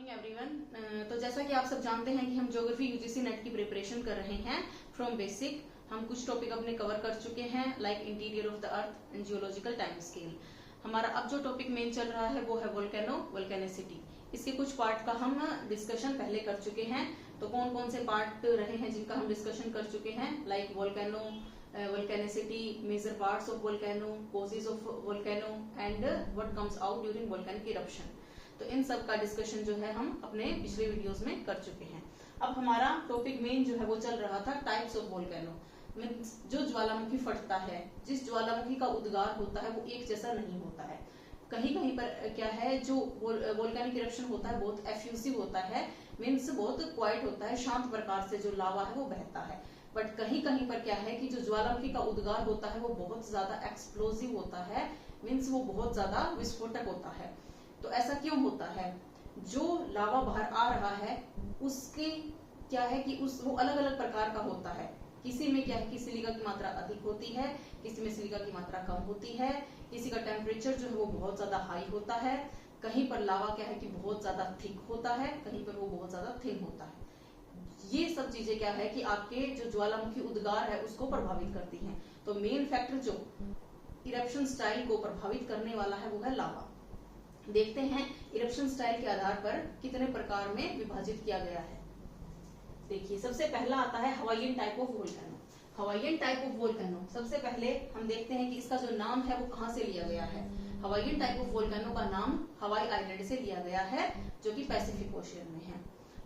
Morning everyone. तो जैसा कि आप सब जानते हैं कि हम ज्योग्राफी यूजीसी नेट की प्रिपरेशन कर रहे हैं फ्रॉम बेसिक। हम कुछ टॉपिक अपने कवर कर चुके हैं like interior of the earth and geological time scale. हमारा अब जो टॉपिक मेन चल रहा है वो है वोल्केनिसिटी। इसके कुछ पार्ट का हम डिस्कशन पहले कर चुके हैं। तो कौन कौन से पार्ट रहे हैं जिनका हम डिस्कशन कर चुके हैं, like volcanicity, major parts of volcano, causes of volcano and what comes out during volcanic eruption। तो इन सब का डिस्कशन जो है हम अपने पिछले वीडियोस में कर चुके हैं। अब हमारा टॉपिक मेन जो है वो चल रहा था टाइप्स ऑफ वोल्केनो। मीन्स जो ज्वालामुखी फटता है, जिस ज्वालामुखी का उद्गार होता है वो एक जैसा नहीं होता है। कहीं कहीं पर क्या है, जो वोल्केनिक इरप्शन होता है बहुत एफ्यूसिव होता है, मीन्स बहुत क्वाइट होता है, शांत प्रकार से जो लावा है वो बहता है। बट कहीं कहीं पर क्या है कि जो ज्वालामुखी का उद्गार होता है वो बहुत ज्यादा एक्सप्लोसिव होता है, मीन्स वो बहुत ज्यादा विस्फोटक होता है। तो ऐसा क्यों होता है? जो लावा बाहर आ रहा है उसके क्या है कि वो अलग अलग प्रकार का होता है। किसी में क्या है कि सिलिका की मात्रा अधिक होती है, किसी में सिलिका की मात्रा कम होती है, किसी का टेम्परेचर जो है वो बहुत ज्यादा हाई होता है, कहीं पर लावा क्या है कि बहुत ज्यादा थिक होता है, कहीं पर वो बहुत ज्यादा थिन होता है। ये सब चीजें क्या है कि आपके जो ज्वालामुखी उद्गार है उसको प्रभावित करती हैं। तो मेन फैक्टर जो इरप्शन स्टाइल को प्रभावित करने वाला है वो है लावा। देखते हैं इरप्शन स्टाइल के आधार पर कितने प्रकार में विभाजित किया गया है। देखिए सबसे पहला आता है Hawaiian type of volcano. Hawaiian type of volcano सबसे पहले हम देखते हैं कि इसका जो नाम है वो कहाँ से लिया गया है। हवाईयन टाइप ऑफ वोल्केनो का नाम हवाई आइलैंड से लिया गया है जो कि पैसिफिक ओशियन में है।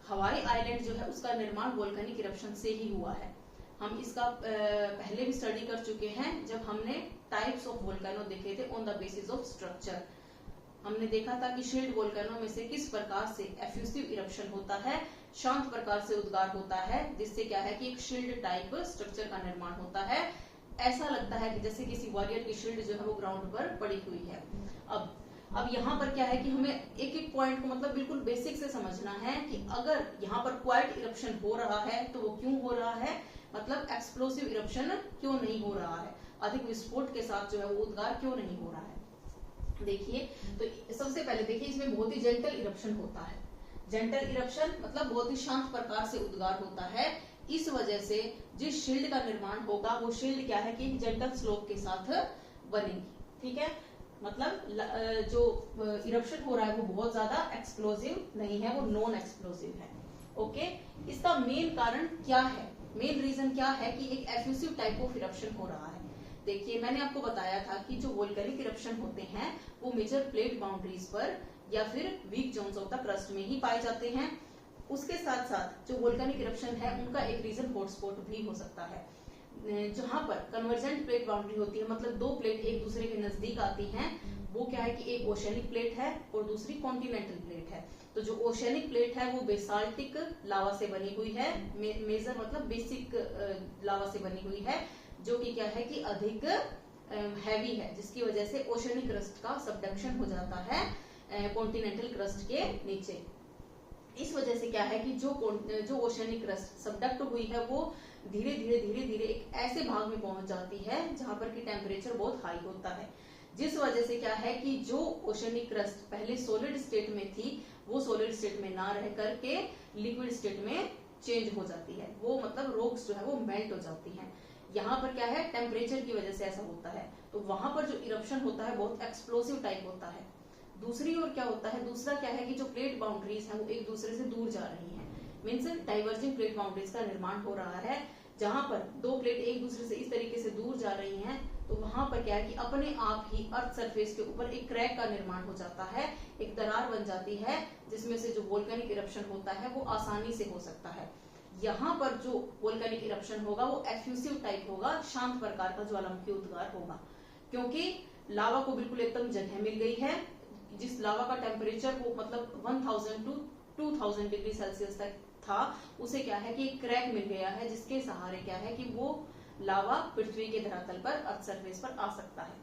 हवाई आइलैंड जो है उसका निर्माण वोल्केनिक इरप्शन से ही हुआ है। हम इसका पहले भी स्टडी कर चुके हैं जब हमने टाइप्स ऑफ वोल्केनो देखे थे on the basis of structure. हमने देखा था कि शील्ड वोल्केनो में से किस प्रकार से एफ्यूसिव इरप्शन होता है, शांत प्रकार से उद्गार होता है, जिससे क्या है कि एक शील्ड टाइप स्ट्रक्चर का निर्माण होता है। ऐसा लगता है कि जैसे किसी वॉरियर की शील्ड जो है वो ग्राउंड पर पड़ी हुई है। अब यहाँ पर क्या है कि हमें एक एक पॉइंट को मतलब बिल्कुल बेसिक से समझना है कि अगर यहाँ पर क्वाइट इरप्शन हो रहा है तो वो क्यों हो रहा है, मतलब एक्सप्लोसिव इरप्शन क्यों नहीं हो रहा है, अधिक विस्फोट के साथ जो है वो उद्गार क्यों नहीं हो रहा है। देखिए तो सबसे पहले देखिए इसमें बहुत ही जेंटल इरप्शन होता है। जेंटल इरप्शन मतलब बहुत ही शांत प्रकार से उद्गार होता है। इस वजह से जिस शील्ड का निर्माण होगा वो शील्ड क्या है कि जेंटल स्लोप के साथ बनेगी। ठीक है, मतलब जो इरप्शन हो रहा है वो बहुत ज्यादा एक्सप्लोसिव नहीं है, वो नॉन एक्सप्लोसिव है। ओके, इसका मेन कारण क्या है, मेन रीजन क्या है कि एक एफ्यूसिव टाइप ऑफ इरप्शन हो रहा है। देखिए मैंने आपको बताया था कि जो वोल्केनिक इरप्शन होते हैं वो मेजर प्लेट बाउंड्रीज पर या फिर weak zones of the crust में ही पाए जाते हैं। उसके साथ साथ जो वोल्केनिक इरप्शन है उनका एक रीजन हॉटस्पॉट भी हो सकता है जहां पर कन्वर्जेंट प्लेट बाउंड्री होती है, मतलब दो प्लेट एक दूसरे के नजदीक आती हैं। वो क्या है कि एक ओशियनिक प्लेट है और दूसरी कॉन्टिनेंटल प्लेट है। तो जो ओशियनिक प्लेट है वो बेसाल्टिक लावा से बनी हुई है, मेजर मतलब बेसिक लावा से बनी हुई है, जो कि क्या है कि अधिक हैवी है, जिसकी वजह से ओशियनिक क्रस्ट का सबडक्शन हो जाता है कॉन्टिनेंटल क्रस्ट के नीचे। इस वजह से क्या है कि जो ओशियनिक क्रस्ट सबडक्ट हुई है वो धीरे धीरे एक ऐसे भाग में पहुंच जाती है जहां पर कि टेम्परेचर बहुत हाई होता है, जिस वजह से क्या है कि जो ओशियनिक क्रस्ट पहले सॉलिड स्टेट में थी वो सॉलिड स्टेट में ना रह करके लिक्विड स्टेट में चेंज हो जाती है। वो मतलब रॉक्स जो है वो मेल्ट हो जाती हैं। यहाँ पर क्या है, टेम्परेचर की वजह से ऐसा होता है। तो वहां पर जो इरप्शन होता है बहुत एक्सप्लोसिव टाइप होता है। दूसरी ओर क्या होता है, दूसरा क्या है कि जो प्लेट बाउंड्रीज हैं वो एक दूसरे से दूर जा रही हैं, मीन्स डाइवर्जिंग प्लेट बाउंड्रीज का निर्माण हो रहा है। जहां पर दो प्लेट एक दूसरे से इस तरीके से दूर जा रही हैं तो वहां पर क्या है कि अपने आप ही अर्थ सरफेस के ऊपर एक क्रैक का निर्माण हो जाता है, एक दरार बन जाती है, जिसमें से जो वोल्केनिक इरप्शन होता है वो आसानी से हो सकता है। यहाँ पर जो वोल्केनिक इरप्शन होगा वो एफ्यूसिव टाइप होगा, शांत प्रकार का ज्वालामुखी उद्गार होगा, क्योंकि लावा को बिल्कुल एकदम जगह मिल गई है। जिस लावा का टेम्परेचर वो मतलब 1000 टू 2000 डिग्री सेल्सियस तक था, उसे क्या है कि एक क्रैक मिल गया है, जिसके सहारे क्या है कि वो लावा पृथ्वी के धरातल पर अर्थ सरफेस पर आ सकता है।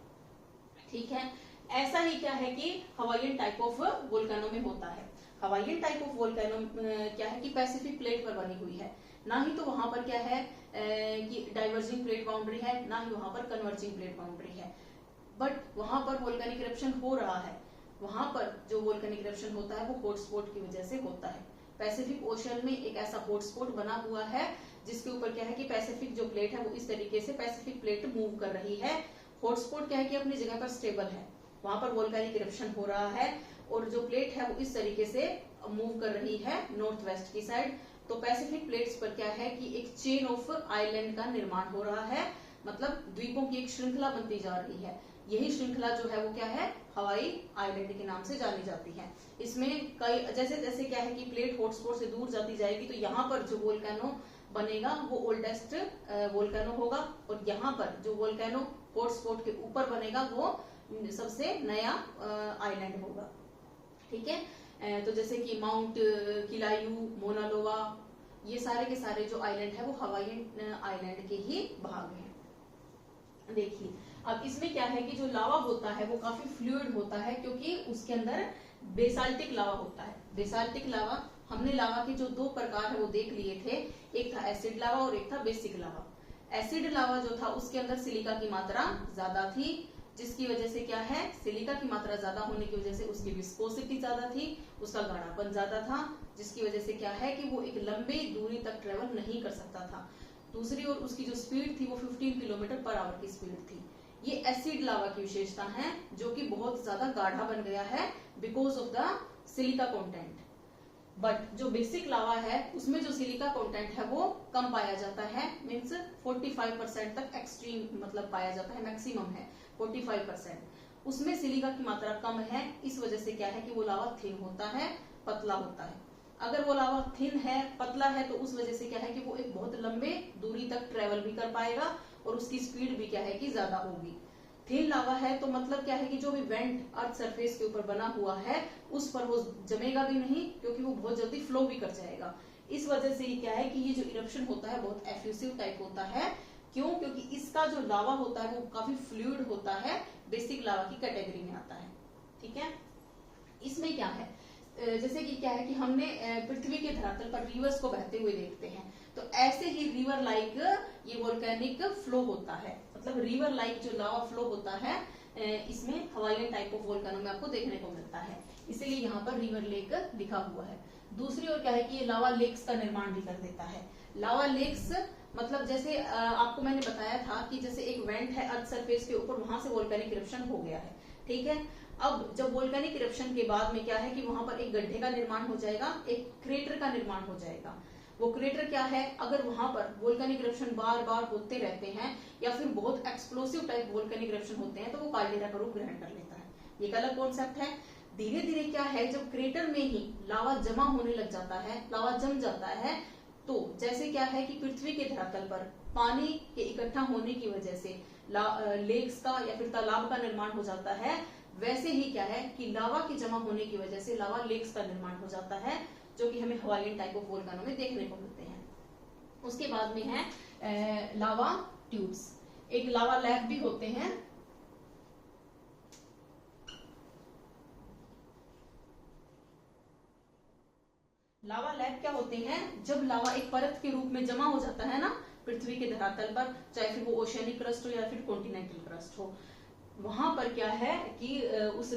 ठीक है, ऐसा ही क्या है कि हवाईयन टाइप ऑफ वोल्केनो में होता है। हवाईयन टाइप ऑफ वोल्केनो क्या है कि पैसिफिक प्लेट पर बनी हुई है, ना ही तो वहां पर क्या है कि डाइवर्जिंग प्लेट बाउंड्री है, ना ही वहां पर कन्वर्जिंग प्लेट बाउंड्री है। बट वहां पर वोल्केनिक इरप्शन हो रहा है वहां पर जो वोल्केनिक इरप्शन होता है वो हॉटस्पॉट की वजह से होता है। पैसिफिक ओशन में एक ऐसा हॉटस्पॉट बना हुआ है जिसके ऊपर क्या है कि पैसिफिक जो प्लेट है वो इस तरीके से पैसिफिक प्लेट मूव कर रही है। हॉटस्पॉट क्या है कि अपनी जगह पर स्टेबल है, वहां पर वोल्केनिक इरप्शन हो रहा है और जो प्लेट है वो इस तरीके से मूव कर रही है नॉर्थ वेस्ट की साइड। तो पैसिफिक प्लेट्स पर क्या है कि एक चेन ऑफ आइलैंड का निर्माण हो रहा है, मतलब द्वीपों की एक श्रृंखला बनती जा रही है। यही श्रृंखला जो है वो क्या है, हवाई आइलैंड के नाम से जानी जाती है। इसमें कई जैसे जैसे क्या है कि प्लेट हॉटस्पॉट से दूर जाती जाएगी तो यहाँ पर जो वोल्केनो बनेगा वो ओल्डेस्ट वोल्केनो होगा और यहाँ पर जो वोल्केनो हॉटस्पॉट के ऊपर बनेगा वो सबसे नया आइलैंड होगा। ठीक है, तो जैसे कि माउंट किलायू, मोना लोआ, ये सारे के सारे जो आइलैंड है वो हवाई आइलैंड के ही भाग हैं। देखिए अब इसमें क्या है कि जो लावा होता है वो काफी फ्लूइड होता है क्योंकि उसके अंदर बेसाल्टिक लावा होता है। बेसाल्टिक लावा, हमने लावा के जो दो प्रकार है वो देख लिए थे, एक था एसिड लावा और एक था बेसिक लावा। एसिड लावा जो था उसके अंदर सिलिका की मात्रा ज्यादा थी, जिसकी वजह से क्या है, सिलिका की मात्रा ज्यादा होने की वजह से उसकी विस्कोसिटी ज्यादा थी, उसका गाढ़ापन ज्यादा था, जिसकी वजह से क्या है कि वो एक लंबी दूरी तक ट्रेवल नहीं कर सकता था। दूसरी ओर उसकी जो स्पीड थी वो 15 किलोमीटर पर आवर की स्पीड थी। ये एसिड लावा की विशेषता है जो कि बहुत ज्यादा गाढ़ा बन गया है because of the silica content. But जो बेसिक लावा है उसमें जो सिलिका कंटेंट है वो कम पाया जाता है, मीन्स 45% तक एक्सट्रीम मतलब पाया जाता है, मैक्सिमम है 45%। उसमें सिलिका की मात्रा कम है, इस वजह से क्या है कि वो लावा थिन होता है, पतला होता है। अगर वो लावा थिन है, पतला है, तो उस वजह से क्या है कि वो एक बहुत लंबे दूरी तक ट्रेवल भी कर पाएगा और उसकी स्पीड भी क्या है कि ज्यादा होगी। थिन लावा है तो मतलब क्या है कि जो भी वेंट अर्थ सरफेस के ऊपर बना हुआ है उस पर वो जमेगा भी नहीं क्योंकि वो बहुत जल्दी फ्लो भी कर जाएगा। इस वजह से क्या है कि ये जो इरप्शन होता है बहुत एफ्यूसिव टाइप होता है। क्यों? क्योंकि इसका जो लावा होता है वो काफी फ्लूइड होता है, बेसिक लावा की कैटेगरी में आता है। ठीक है, इसमें क्या है, जैसे कि क्या है कि हमने पृथ्वी के धरातल पर रिवर्स को बहते हुए देखते हैं, तो ऐसे ही रिवर लाइक ये वोल्केनिक फ्लो होता है, मतलब रिवर लाइक जो लावा फ्लो होता है इसमें हवाईयन टाइप ऑफ वोल्केनो में आपको देखने को मिलता है, इसीलिए यहाँ पर रिवर लेक लिखा हुआ है। दूसरी ओर क्या है कि ये लावा लेक्स का निर्माण भी कर देता है। लावा लेक्स मतलब जैसे आपको मैंने बताया था कि जैसे एक वेंट है अर्थ सरफेस के ऊपर, वहां से वोल्केनिक इरप्शन हो गया है। ठीक है, अब जब वोल्केनिक इरप्शन के बाद में क्या है कि वहां पर एक गड्ढे का निर्माण हो जाएगा, एक क्रेटर का निर्माण हो जाएगा। वो क्रेटर क्या है, अगर वहां पर वोल्केनिक इरप्शन बार बार होते रहते हैं या फिर बहुत एक्सप्लोसिव टाइप वोल्केनिक इरप्शन होते हैं तो वो काल्डेरा का रूप ग्रहण कर लेता है। ये एक अलग कॉन्सेप्ट है। धीरे धीरे क्या है, जब क्रेटर में ही लावा जमा होने लग जाता है, लावा जम जाता है, तो जैसे क्या है कि पृथ्वी के धरातल पर पानी के इकट्ठा होने की वजह से लेक्स का या फिर तालाब का निर्माण हो जाता है, वैसे ही क्या है कि लावा के जमा होने की वजह से लावा लेक्स का निर्माण हो जाता है, जो कि हमें हवाईयन टाइप ऑफ वोल्केनो में देखने को मिलते हैं। उसके बाद में है लावा ट्यूब्स। एक लावा लैब भी होते हैं। लावा लैब क्या होते हैं, जब लावा एक परत के रूप में जमा हो जाता है ना पृथ्वी के धरातल पर, चाहे फिर वो ओशियनिक क्रस्ट हो या फिर कॉन्टिनेंटल क्रस्ट हो, वहां पर क्या है कि उस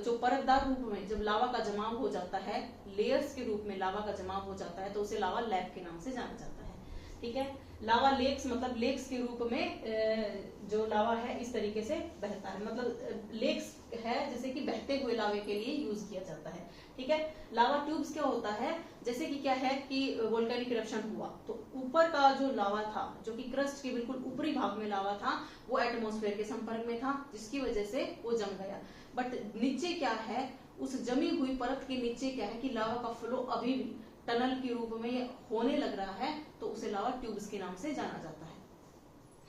जो परतदार रूप में जब लावा का जमाव हो जाता है, लेयर्स के रूप में लावा का जमाव हो जाता है, तो उसे लावा लैब के नाम से जाना जाता है। ठीक है, लावा लेक्स मतलब लेक्स के रूप में जो लावा है इस तरीके से बहता है, मतलब लेक्स है जैसे कि बहते हुए लावे के लिए यूज किया जाता है। ठीक है, लावा ट्यूब्स क्या होता है, जैसे कि क्या है कि वोल्केनिक इरप्शन हुआ तो ऊपर का जो लावा था, जो कि क्रस्ट के बिल्कुल ऊपरी भाग में लावा था, वो एटमॉस्फेयर के संपर्क में था, जिसकी वजह से वो जम गया। बट नीचे क्या है, उस जमी हुई परत के नीचे क्या है कि लावा का फ्लो अभी भी टनल के रूप में होने लग रहा है, तो उसे लावा ट्यूब्स के नाम से जाना जाता है।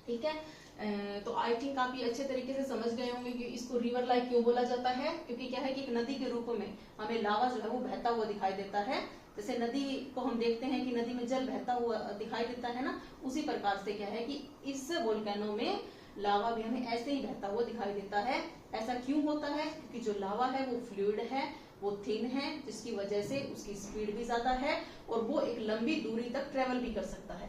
ठीक है, तो आई थिंक आप ये अच्छे तरीके से समझ गए होंगे कि इसको रिवर लाइक क्यों बोला जाता है, क्योंकि क्या है कि एक नदी के रूप में हमें लावा जो है वो बहता हुआ दिखाई देता है। जैसे नदी को हम देखते हैं कि नदी में जल बहता हुआ दिखाई देता है ना, उसी प्रकार से क्या है कि इस वोल्केनो में लावा भी हमें ऐसे ही बहता हुआ दिखाई देता है। ऐसा क्यों होता है, क्योंकि जो लावा है वो फ्लूइड है, वो थिन है, जिसकी वजह से उसकी स्पीड भी ज्यादा है और वो एक लंबी दूरी तक ट्रेवल भी कर सकता है।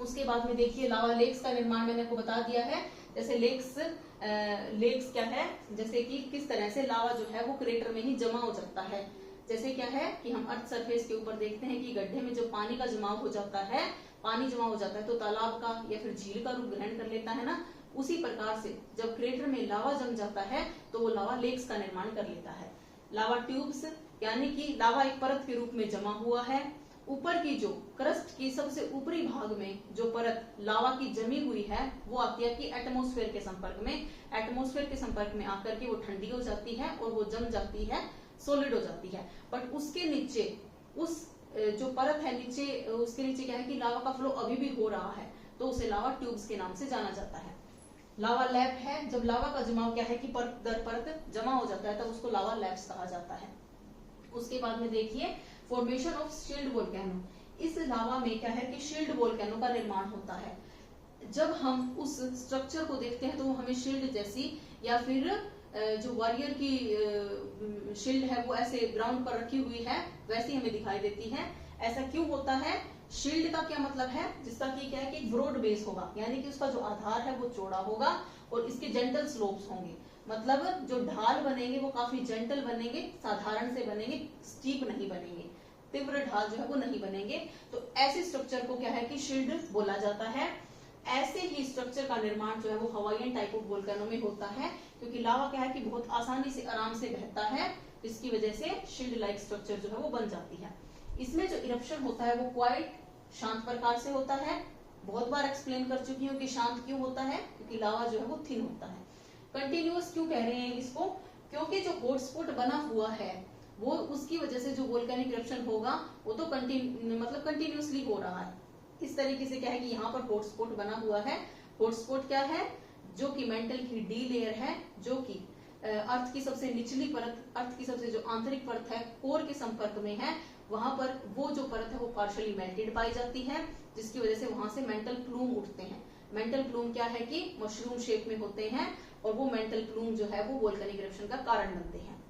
उसके बाद में देखिए लावा लेक्स का निर्माण मैंने आपको बता दिया है। जैसे लेक्स लेक्स क्या है, जैसे कि किस तरह से लावा जो है वो क्रेटर में ही जमा हो सकता है। जैसे क्या है कि हम अर्थ सरफेस के ऊपर देखते हैं कि गड्ढे में जो पानी का जमाव हो जाता है, पानी जमा हो जाता है तो तालाब का या फिर झील का रूप ग्रहण कर लेता है ना। उसी प्रकार से जब क्रेटर में लावा जम जाता है तो वो लावा लेक्स का निर्माण कर लेता है। लावा ट्यूब्स यानी कि लावा एक परत के रूप में जमा हुआ है। ऊपर की जो क्रस्ट की सबसे ऊपरी भाग में जो परत लावा की जमी हुई है वो आती है कि एटमॉस्फेयर के संपर्क में। एटमॉस्फेयर के संपर्क में आकर के वो ठंडी हो जाती है और वो जम जाती है, सॉलिड हो जाती है। बट उसके नीचे उस जो परत है नीचे, उसके नीचे क्या है कि लावा का फ्लो अभी भी हो रहा है, तो उसे लावा ट्यूब्स के नाम से जाना जाता है। लावा लैप है, जब लावा का जमाव क्या है कि परत दर परत जमा हो जाता है तब उसको लावा लैप्स कहा जाता है। उसके बाद में देखिए फॉर्मेशन ऑफ शील्ड वोल्केनो। इस लावा में क्या है कि शील्ड वोल्केनो का निर्माण होता है। जब हम उस स्ट्रक्चर को देखते हैं तो वो हमें शील्ड जैसी या फिर जो वॉरियर की शील्ड है वो ऐसे ग्राउंड पर रखी हुई है वैसी हमें दिखाई देती है। ऐसा क्यों होता है? शील्ड का क्या मतलब है, जिसका कि क्या है कि ब्रॉड बेस होगा, यानी कि उसका जो आधार है वो चौड़ा होगा और इसके जेंटल स्लोप्स होंगे। मतलब जो ढाल बनेंगे वो काफी जेंटल बनेंगे, साधारण से बनेंगे, स्टीप नहीं बनेंगे, तीव्र ढाल जो है वो नहीं बनेंगे। तो ऐसे स्ट्रक्चर को क्या है कि शील्ड बोला जाता है। ऐसे ही स्ट्रक्चर का निर्माण जो है वो हवाईयन टाइप ऑफ वोल्केनो में होता है, क्योंकि लावा क्या है कि बहुत आसानी से आराम से बहता है, इसकी वजह से शील्ड लाइक स्ट्रक्चर जो है वो बन जाती है। इसमें जो इरप्शन होता है वो क्वाइट शांत प्रकार से होता है। बहुत बार एक्सप्लेन कर चुकी हूँ कि शांत क्यों होता है, क्योंकि लावा जो है वो थिन होता है। कंटिन्यूअस क्यों कह रहे हैं इसको, क्योंकि जो हॉटस्पॉट बना हुआ है वो उसकी वजह से जो वोल्केनिक इरप्शन होगा वो तो मतलब कंटिन्यूअसली हो रहा है। इस तरीके से क्या है कि यहाँ पर हॉटस्पॉट बना हुआ है। हॉटस्पॉट क्या है? जो कि मेंटल की डी लेयर है, जो कि अर्थ की सबसे निचली परत, अर्थ की सबसे जो आंतरिक परत है कोर के संपर्क में है, वहां पर वो जो परत है वो पार्शियली मेल्टेड पाई जाती है, जिसकी वजह से वहां से मेंटल प्लूम उठते हैं। मेंटल प्लूम क्या है कि मशरूम शेप में होते हैं और वो मेंटल प्लूम जो है वो वोल्केनिक इरप्शन का कारण बनते हैं।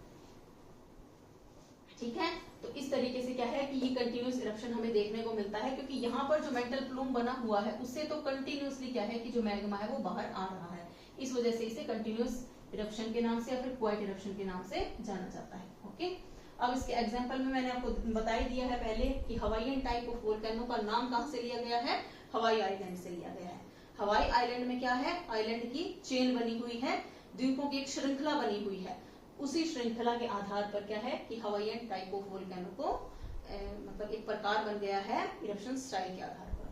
ठीक है, तो इस तरीके से क्या है कि ये कंटिन्यूअस इरप्शन हमें देखने को मिलता है, क्योंकि यहाँ पर जो मेंटल प्लूम बना हुआ है उससे तो कंटिन्यूअसली क्या है कि जो मैग्मा है वो बाहर आ रहा है। इस वजह से इसे कंटिन्यूअस इरप्शन के नाम से या फिर क्वाइट इरप्शन के नाम से जाना जाता है। ओके, अब इसके एग्जांपल में मैंने आपको बता ही दिया है पहले कि हवाईयन टाइप ऑफ वोल्केनो का नाम कहां से लिया गया है? हवाई आइलैंड से लिया गया है। हवाई आइलैंड में क्या है? आइलैंड की चेन बनी हुई है, द्वीपों की एक श्रृंखला बनी हुई है। उसी श्रृंखला के आधार पर क्या है कि हवाईयन टाइप ऑफ वोल्केनो को मतलब एक प्रकार बन गया है इरप्शन स्टाइल के आधार पर।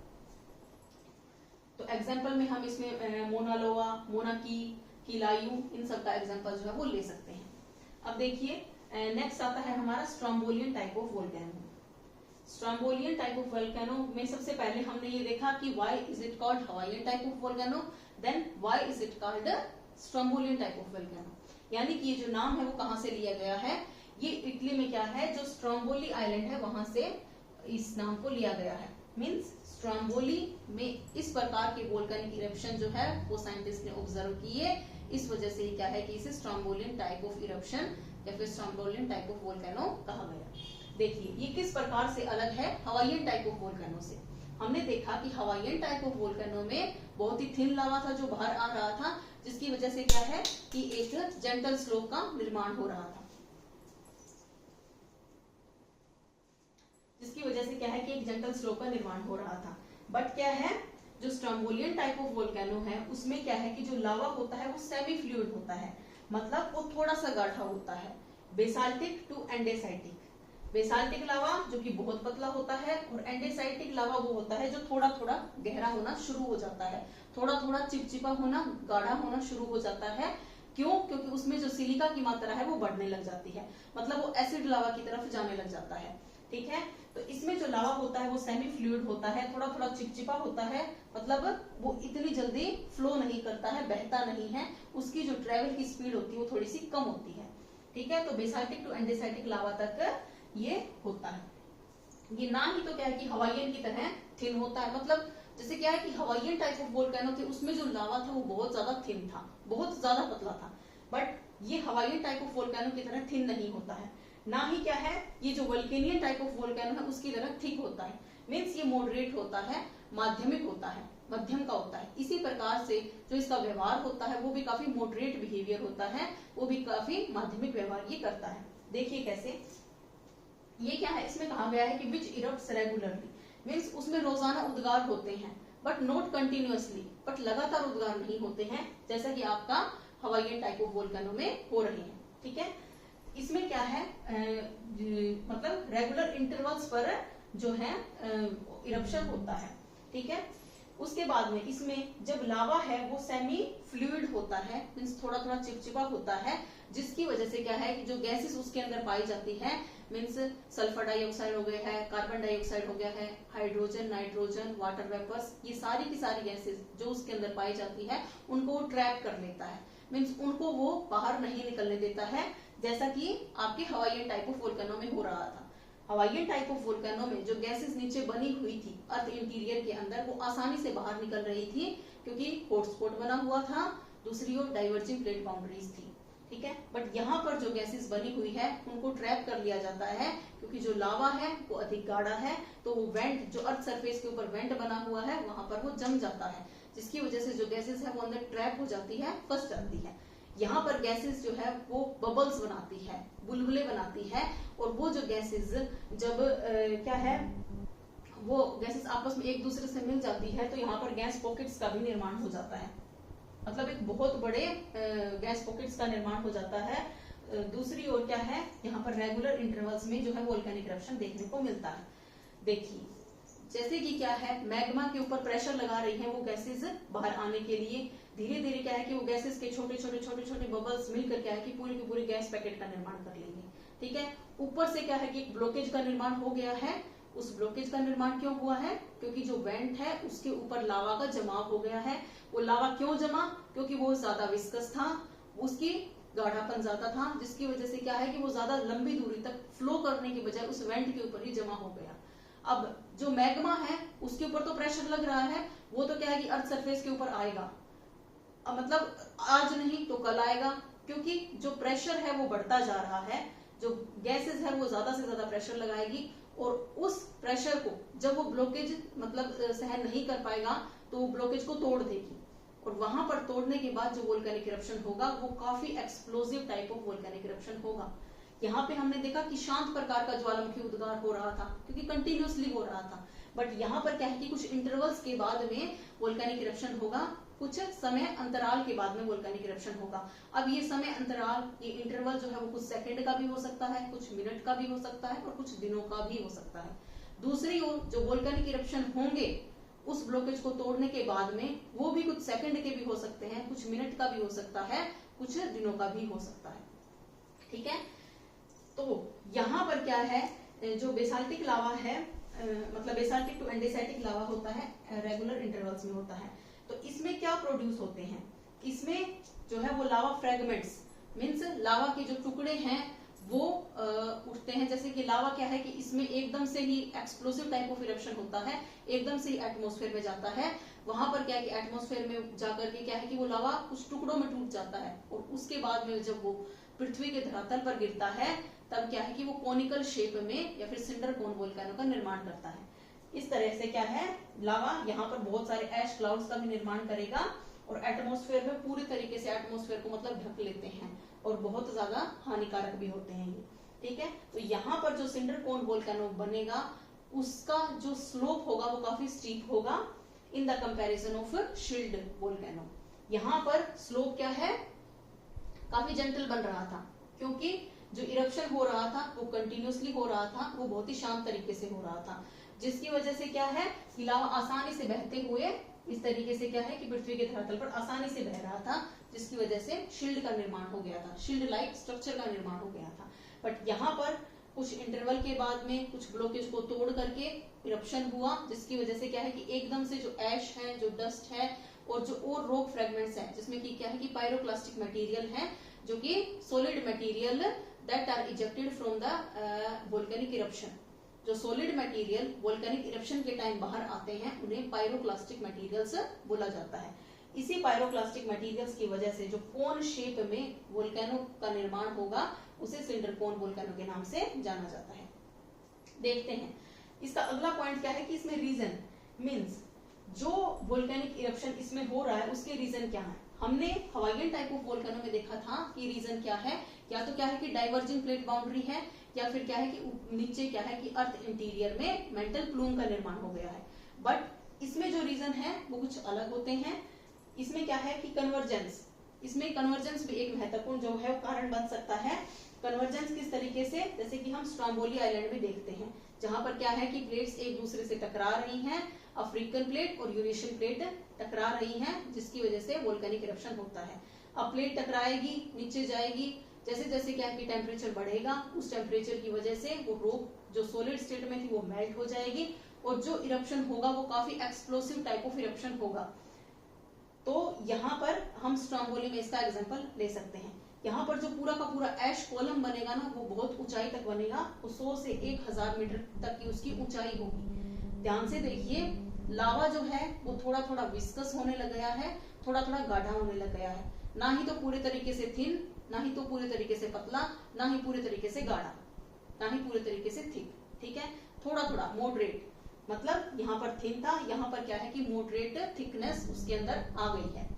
तो एग्जांपल में हम इसमें मोना लोआ, मोना कीलायू, इन सब का एग्जांपल जो है वो ले सकते हैं। अब देखिए नेक्स्ट आता है हमारा Strombolian type of volcano. Strombolian type of volcano में सबसे पहले हमने ये देखा कि why is it called Hawaiian type of volcano, then why is it called Strombolian type of volcano. यानी कि ये जो नाम है वो कहां से लिया गया है? ये इटली में क्या है, जो स्ट्रोम्बोली आइलैंड है वहां से इस नाम को लिया गया है। मींस स्ट्रोम्बोली में इस प्रकार के वोल्केनिक इरप्शन जो है वो साइंटिस्ट ने ऑब्जर्व किए, इस वजह से क्या है कि इसे स्ट्रोम्बोलियन टाइप ऑफ इरप्शन या फिर स्ट्रोम्बोलियन टाइप ऑफ वोल्केनो कहा गया। देखिए ये किस प्रकार से अलग है हवाईयन टाइप ऑफ वोल्केनो से। हमने देखा कि हवाईयन टाइप ऑफ वोल्केनो में बहुत ही थिन लावा था जो बाहर आ रहा था, जिसकी वजह से क्या है कि एक जेंटल स्लोप का निर्माण हो रहा था, जिसकी वजह से क्या है कि एक जेंटल स्लोप का निर्माण हो रहा था। बट क्या है, जो स्ट्रोम्बोलियन टाइप ऑफ वोल्केनो है उसमें क्या है कि जो लावा होता है वो सेमी फ्लूइड होता है, मतलब वो थोड़ा सा गाढ़ा होता है। Basaltic to andesitic, basaltic lava जो कि बहुत पतला होता है और एंडेसाइटिक लावा वो होता है जो थोड़ा थोड़ा गहरा होना शुरू हो जाता है, थोड़ा थोड़ा चिपचिपा होना, गाढ़ा होना शुरू हो जाता है। क्यों? क्योंकि उसमें जो सिलिका की मात्रा है वो बढ़ने लग जाती है, मतलब वो एसिड लावा की तरफ जाने लग जाता है। ठीक है, तो इसमें जो लावा होता है वो सेमी फ्लूइड होता है, थोड़ा थोड़ा चिपचिपा होता है, मतलब वो इतनी जल्दी फ्लो नहीं करता है, बहता नहीं है, उसकी जो ट्रेवल की स्पीड होती है वो थोड़ी सी कम होती है। ठीक है, तो बेसाल्टिक टू एंडेसाइटिक लावा तक ये होता है। ये ना ही तो क्या है कि हवाईयन की तरह थिन होता है, मतलब जैसे क्या है कि हवाईयन टाइप ऑफ वोल्केनो थे उसमें जो लावा था वो बहुत ज्यादा थिन था, बहुत ज्यादा पतला था, बट ये हवाईयन टाइप ऑफ वोल्केनो की तरह थिन नहीं होता है। ना ही क्या है ये जो वोल्केनियन टाइप ऑफ वोल्केनो है उसकी तरह थिक होता है, मींस ये मॉडरेट होता है, माध्यमिक होता है, मध्यम का होता है। इसी प्रकार से जो इसका व्यवहार होता है वो भी काफी मॉडरेट बिहेवियर होता है, वो भी काफी माध्यमिक व्यवहार ये करता है। देखिए कैसे, ये क्या है, इसमें कहा गया है कि विच इरप्ट्स रेगुलरली, मीन्स उसमें रोजाना उद्गार होते हैं, बट नॉट कंटिन्यूअसली, बट लगातार उद्गार नहीं होते हैं, जैसा कि आपका हवाईयन टाइप ऑफ वोल्केनो में हो रहे हैं। ठीक है, इसमें क्या है, मतलब रेगुलर इंटरवल्स पर जो है इरप्शन होता है। ठीक है, उसके बाद में इसमें जब लावा है वो सेमी फ्लूइड होता है, मीन्स थोड़ा थोड़ा चिपचिपा होता है, जिसकी वजह से क्या है कि जो गैसेस उसके अंदर पाई जाती है, मीन्स सल्फर डाइऑक्साइड हो गया है, कार्बन डाइऑक्साइड हो गया है, हाइड्रोजन, नाइट्रोजन, वाटर वेपर्स, ये सारी की सारी गैसेस जो उसके अंदर पाई जाती है उनको वो ट्रैप कर लेता है, मीन्स उनको वो बाहर नहीं निकलने देता है, जैसा कि आपके हवाईयन टाइप ऑफ वोल्केनो में हो रहा था। हवाईयन टाइप ऑफ वोल्केनो में जो गैसेस नीचे बनी हुई थी अर्थ इंटीरियर के अंदर, वो आसानी से बाहर निकल रही थी क्योंकि हॉटस्पॉट बना हुआ था, दूसरी ओर डाइवर्जिंग प्लेट बाउंड्रीज थी। ठीक है, बट यहाँ पर जो गैसेस बनी हुई है उनको ट्रैप कर लिया जाता है, क्योंकि जो लावा है वो अधिक गाढ़ा है, तो वो वेंट जो अर्थ सरफेस के ऊपर वेंट बना हुआ है वहां पर वो जम जाता है, जिसकी वजह से जो गैसेस है वो अंदर ट्रैप हो जाती है, फंस जाती है। यहाँ पर गैसेस जो है वो बबल्स बनाती है, बुलबुले बनाती है, और वो जो गैसेस जब क्या है, वो गैसेस आपस में एक दूसरे से मिल जाती है तो यहाँ पर गैस पॉकेट्स का भी निर्माण हो जाता है, मतलब एक बहुत बड़े गैस पॉकेट्स का निर्माण हो जाता है। दूसरी ओर क्या है, यहाँ पर रेगुलर इंटरवल्स में जो है वोल्केनिक इरप्शन देखने को मिलता है। देखिए जैसे कि क्या है, मैग्मा के ऊपर प्रेशर लगा रही है वो गैसेस बाहर आने के लिए, धीरे धीरे क्या है कि वो गैसेस के छोटे छोटे छोटे छोटे बबल्स मिलकर क्या है कि पूरी की पूरी गैस पैकेट का निर्माण कर लेंगे। ठीक है, ऊपर से क्या है कि एक ब्लॉकेज का निर्माण हो गया है। उस ब्लॉकेज का निर्माण क्यों हुआ है, क्योंकि जो वेंट है उसके ऊपर लावा का जमाव हो गया है। वो लावा क्यों जमा, क्योंकि वो ज्यादा विस्कस था, उसकी गाढ़ापन ज्यादा था, जिसकी वजह से क्या है कि वो ज्यादा लंबी दूरी तक फ्लो करने के बजाय उस वेंट के ऊपर ही जमा हो गया। अब जो मैग्मा है उसके ऊपर तो प्रेशर लग रहा है, वो तो क्या है कि अर्थ सरफेस के ऊपर आएगा, मतलब आज नहीं तो कल आएगा, क्योंकि जो प्रेशर है वो बढ़ता जा रहा है, जो गैसेस है वो ज्यादा से ज्यादा प्रेशर लगाएगी, और उस प्रेशर को जब वो ब्लॉकेज मतलब सहन नहीं कर पाएगा तो वो ब्लॉकेज को तोड़ देगी, और वहां पर तोड़ने के बाद जो वोल्केनिक इरप्शन होगा वो काफी explosive type of volcanic eruption होगा। यहाँ पे हमने देखा कि शांत प्रकार का ज्वालामुखी उद्गार हो रहा था क्योंकि कंटिन्यूअसली हो रहा था, बट यहाँ पर क्या है कि कुछ इंटरवल्स के बाद में वोल्केनिक इरप्शन होगा, कुछ समय अंतराल के बाद में वोल्केनिक इरप्शन होगा। अब ये समय अंतराल, ये इंटरवल जो है वो कुछ सेकंड का भी हो सकता है, कुछ मिनट का भी हो सकता है, और कुछ दिनों का भी हो सकता है। दूसरी ओर जो वोल्केनिक इरप्शन होंगे उस ब्लॉकेज को तोड़ने के बाद में, वो भी कुछ सेकंड के भी हो सकते हैं, कुछ मिनट का भी हो सकता है, कुछ दिनों का भी हो सकता है। ठीक है, तो यहाँ पर क्या है, जो बेसाल्टिक लावा है, मतलब बेसाल्टिक टू एंडेसाइटिक लावा होता है, रेगुलर इंटरवल्स में होता है, तो इसमें क्या प्रोड्यूस होते हैं, इसमें जो है वो लावा फ्रेगमेंट्स, मीन्स लावा के जो टुकड़े हैं वो उठते हैं। जैसे कि लावा क्या है कि इसमें एकदम से ही एक्सप्लोसिव टाइप ऑफ इरप्शन होता है, एकदम से ही एटमॉस्फेयर में जाता है, वहां पर क्या है कि एटमॉस्फेयर में जाकर के क्या है कि वो लावा कुछ टुकड़ों में टूट जाता है, और उसके बाद में जब वो पृथ्वी के धरातल पर गिरता है तब क्या है कि वो कोनिकल शेप में या फिर सिंडर कोन वोल्केनो का निर्माण करता है। इस तरह से क्या है, लावा यहाँ पर बहुत सारे ऐश क्लाउड्स का भी निर्माण करेगा, और एटमॉस्फेयर में पूरी तरीके से एटमॉस्फेयर को मतलब ढक लेते हैं, और बहुत ज्यादा हानिकारक भी होते हैं ये। ठीक है, तो यहाँ पर जो सिंडर कोन वोल्केनो बनेगा उसका जो स्लोप होगा वो काफी स्टीप होगा इन the comparison of shield volcano. यहाँ पर स्लोप क्या है, काफी जेंटल बन रहा था, क्योंकि जो इरप्शन हो रहा था वो कंटिन्यूअसली हो रहा था, वो बहुत ही शांत तरीके से हो रहा था, जिसकी वजह से क्या है कि लावा आसानी से बहते हुए इस तरीके से क्या है कि पृथ्वी के धरातल पर आसानी से बह रहा था, जिसकी वजह से शील्ड का निर्माण हो गया था, शील्ड लाइक स्ट्रक्चर का निर्माण हो गया था। बट यहाँ पर कुछ इंटरवल के बाद में कुछ ब्लॉकेज को तोड़ करके इरप्शन हुआ, जिसकी वजह से क्या है कि एकदम से जो ऐश है, जो डस्ट है, और जो और रॉक फ्रेगमेंट्स है, जिसमें कि क्या है कि पायरोक्लास्टिक मटेरियल है, जो कि solid material that are ejected from the volcanic eruption. जो सॉलिड मटेरियल वोल्केनिक इरप्शन के टाइम बाहर आते हैं उन्हें पायरोक्लास्टिक मटेरियल्स बोला जाता है। इसी पायरोक्लास्टिक मटेरियल्स की वजह से जो कोन शेप में वोल्केनो का निर्माण होगा उसे सिंडर कोन वोल्केनो के नाम से जाना जाता है। देखते हैं इसका अगला पॉइंट क्या है कि इसमें रीजन मींस जो वोल्केनिक इरप्शन इसमें हो रहा है उसके रीजन क्या है। हमने हवाईयन टाइप ऑफ वोल्केनो में देखा था कि रीजन क्या है, या तो क्या है कि डाइवर्जिंग प्लेट बाउंड्री है, या फिर क्या है कि नीचे क्या है कि अर्थ इंटीरियर में मेंटल प्लूम का निर्माण हो गया है। बट इसमें जो रीजन है वो कुछ अलग होते हैं। इसमें क्या है कि कन्वर्जेंस, इसमें कन्वर्जेंस भी एक महत्वपूर्ण जो है कारण बन सकता है। कन्वर्जेंस किस तरीके से, जैसे कि हम स्ट्रोम्बोली आइलैंड में देखते हैं, जहां पर क्या है कि प्लेट्स एक दूसरे से टकरा रही हैं, अफ्रीकन प्लेट और यूरेशियन प्लेट टकरा रही हैं, जिसकी वजह से वोल्केनिक इरप्शन होता है। अब प्लेट टकराएगी, नीचे जाएगी, जैसे जैसे क्या है कि टेम्परेचर बढ़ेगा, उस टेम्परेचर की वजह से वो रॉक जो सॉलिड स्टेट में थी वो मेल्ट हो जाएगी, और जो इरप्शन होगा वो काफी एक्सप्लोसिव टाइप ऑफ इरप्शन होगा। तो यहाँ पर हम स्ट्रोम्बोली में इसका एग्जांपल ले सकते हैं। यहाँ पर जो पूरा का पूरा ऐश कॉलम बनेगा ना, वो बहुत ऊंचाई तक बनेगा, वो 100 से 1000 मीटर तक की उसकी ऊंचाई होगी। ध्यान से देखिए, लावा जो है वो थोड़ा थोड़ा विस्कस होने लग गया है, थोड़ा थोड़ा गाढ़ा होने लग गया है, ना ही तो पूरे तरीके से थिन, ना ही तो पूरे तरीके से पतला, ना ही पूरे तरीके से गाढ़ा, ना ही पूरे तरीके से थिक। ठीक है, थोड़ा थोड़ा मॉडरेट, मतलब यहाँ पर थिन था, यहाँ पर क्या है कि मॉडरेट थिकनेस उसके अंदर आ गई है।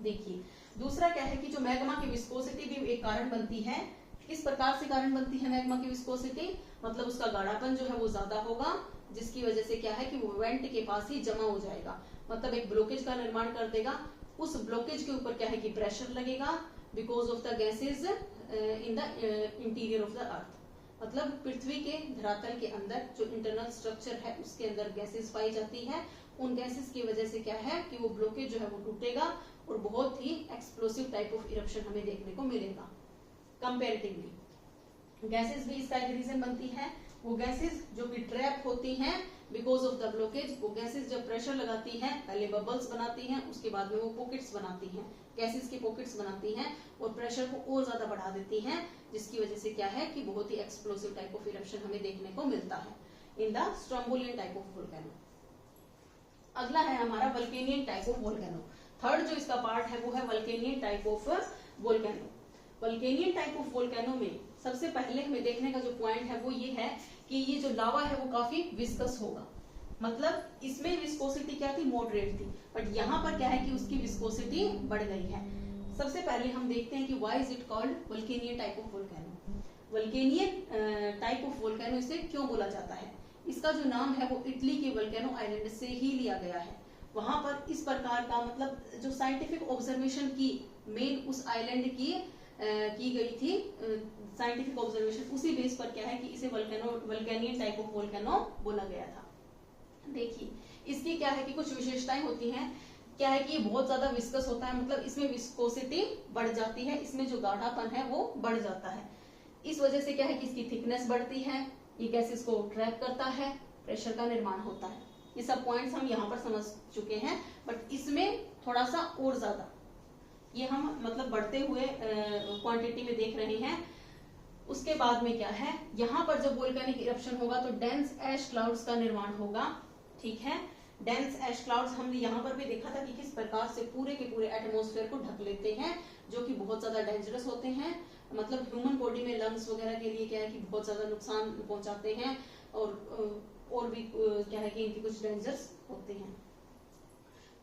देखिए दूसरा क्या है कि जो मैग्मा की विस्कोसिटी भी एक कारण बनती है। किस प्रकार से कारण बनती है मैग्मा की विस्कोसिटी, मतलब उसका गाढ़ापन जो है वो ज्यादा होगा, जिसकी वजह से क्या है कि वो वेंट के पास ही जमा हो जाएगा, मतलब एक ब्लॉकेज का निर्माण कर देगा। उस ब्लॉकेज के ऊपर क्या है कि प्रेशर लगेगा, because of the gases in the interior of the earth, मतलब पृथ्वी के धरातल के अंदर जो इंटरनल स्ट्रक्चर है उसके अंदर गैसेस पाई जाती है। उन गैसेस की वजह से क्या है कि वो ब्लॉकेज जो है वो टूटेगा, और बहुत ही एक्सप्लोसिव टाइप ऑफ इरप्शन हमें देखने को मिलेगा। कंपैरेटिवली गैसेस भी इसका एक रीजन बनती है। वो गैसेस जो कि ट्रैप होती हैं बिकॉज ऑफ द ब्लॉकेज, वो गैसेस जब प्रेशर लगाती हैं पहले बबल्स बनाती हैं, उसके बाद में वो पॉकेट्स बनाती हैं, गैसेस की पॉकेट्स बनाती हैं और प्रेशर को और ज्यादा बढ़ा देती हैं, जिसकी वजह से क्या है कि बहुत ही एक्सप्लोसिव टाइप ऑफ इरप्शन हमें देखने को मिलता है in the Strombolian type of volcano. अगला है हमारा Vulcanian type of volcano. Third जो इसका पार्ट है वो है Vulcanian type of volcano. Vulcanian type of volcano में सबसे पहले हमें देखने का जो पॉइंट है वो ये है कि ये जो लावा है वो काफी विस्कस होगा, मतलब इसमें विस्कोसिटी क्या थी, मॉडरेट थी, बट यहाँ पर क्या है कि उसकी विस्कोसिटी बढ़ गई है। सबसे पहले हम देखते हैं कि why is it called Vulcanian type of volcano. Vulcanian type of volcano इसे क्यों बोला जाता है, इसका जो नाम है वो इटली के वोल्केनो आइलैंड से ही लिया गया है। वहां पर इस प्रकार का मतलब जो साइंटिफिक ऑब्जर्वेशन की मेन उस आइलैंड की गई थी, साइंटिफिक ऑब्जर्वेशन, उसी बेस पर क्या है कि इसे वल्केनियन टाइप ऑफ वोल्केनो बोला गया था। देखिए इसकी क्या है कि कुछ विशेषताएं होती हैं। क्या है कि ये बहुत ज्यादा विस्कस होता है, मतलब इसमें विस्कोसिटी बढ़ जाती है, इसमें जो गाढ़ापन है वो बढ़ जाता है। इस वजह से क्या है कि इसकी थिकनेस बढ़ती है, ये गैसेस को ट्रैप करता है, प्रेशर का निर्माण होता है। ये सब पॉइंट्स हम यहाँ पर समझ चुके हैं, बट इसमें थोड़ा सा और ज्यादा ये हम मतलब बढ़ते हुए क्वांटिटी में देख रहे हैं। उसके बाद में क्या है, यहाँ पर जब वोल्केनिक इरप्शन होगा तो डेंस ऐश क्लाउड्स का निर्माण होगा। ठीक है, डेंस ऐश क्लाउड्स हमने यहाँ पर भी देखा था कि किस प्रकार से पूरे के पूरे एटमॉस्फेयर को ढक लेते हैं, जो कि बहुत ज्यादा डेंजरस होते हैं, मतलब ह्यूमन बॉडी में लंग्स वगैरह के लिए क्या है कि बहुत ज्यादा नुकसान पहुंचाते हैं, और भी क्या है कि इनकी कुछ डेंजर्स होते हैं।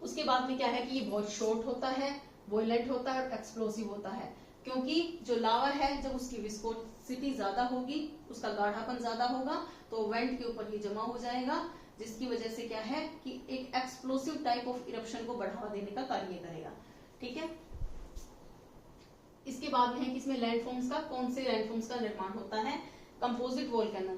उसके बाद में क्या है कि ये बहुत शॉर्ट होता है, वॉयलेंट होता है और एक्सप्लोसिव होता है, क्योंकि जो लावा है जब उसकी विस्कोसिटी ज्यादा होगी, उसका गाढ़ापन ज्यादा होगा, तो वेंट के ऊपर ये जमा हो जाएगा, जिसकी वजह से क्या है कि एक एक्सप्लोसिव टाइप ऑफ इरप्शन को बढ़ावा देने का कार्य करेगा। ठीक है, इसके बाद में है कि इसमें लैंडफॉर्म्स का, कौन से लैंडफॉर्म्स का निर्माण होता है। कंपोजिट वोल्केनो,